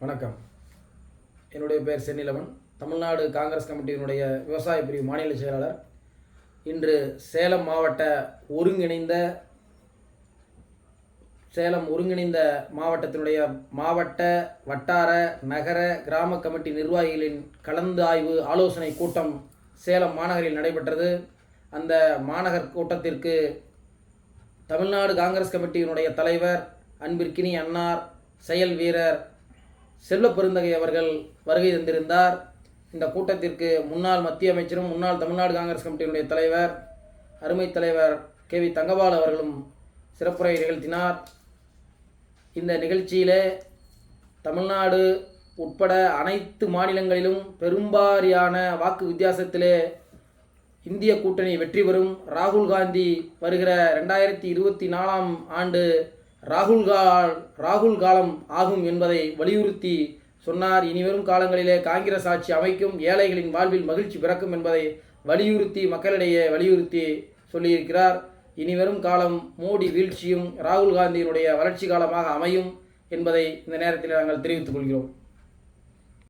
வணக்கம். என்னுடைய பெயர் சென்னிலவன். தமிழ்நாடு காங்கிரஸ் கமிட்டியினுடைய விவசாய பிரிவு மாநில செயலாளர். இன்று சேலம் ஒருங்கிணைந்த மாவட்டத்தினுடைய மாவட்ட, வட்டார, நகர, கிராம கமிட்டி நிர்வாகிகளின் கலந்து ஆய்வு ஆலோசனை கூட்டம் சேலம் மாநகரில் நடைபெற்றது. அந்த மாநகர் கூட்டத்திற்கு தமிழ்நாடு காங்கிரஸ் கமிட்டியினுடைய தலைவர், அன்பிற்கினி அன்னார் செயல் வீரர் செல்வப்பெருந்தகை அவர்கள் வருகை தந்திருந்தார். இந்த கூட்டத்திற்கு முன்னாள் மத்திய அமைச்சரும் முன்னாள் தமிழ்நாடு காங்கிரஸ் கமிட்டியினுடைய தலைவர் அருமை தலைவர் KV தங்கபால் அவர்களும் சிறப்புரை நிகழ்த்தினார். இந்த நிகழ்ச்சியிலே தமிழ்நாடு உட்பட அனைத்து மாநிலங்களிலும் பெரும்பாரியான வாக்கு வித்தியாசத்திலே இந்திய கூட்டணி வெற்றி பெறும். ராகுல் காந்தி வருகிற 2024ஆம் ஆண்டு ராகுல் காலம் ஆகும் என்பதை வலியுறுத்தி சொன்னார். இனிவரும் காலங்களிலே காங்கிரஸ் ஆட்சி அமைக்கும், ஏழைகளின் வாழ்வில் மகிழ்ச்சி பிறக்கும் என்பதை மக்களிடையே வலியுறுத்தி சொல்லியிருக்கிறார். இனிவரும் காலம் மோடி வீழ்ச்சியும் ராகுல் காந்தியினுடைய வளர்ச்சி காலமாக அமையும் என்பதை இந்த நேரத்தில் நாங்கள் தெரிவித்துக் கொள்கிறோம்.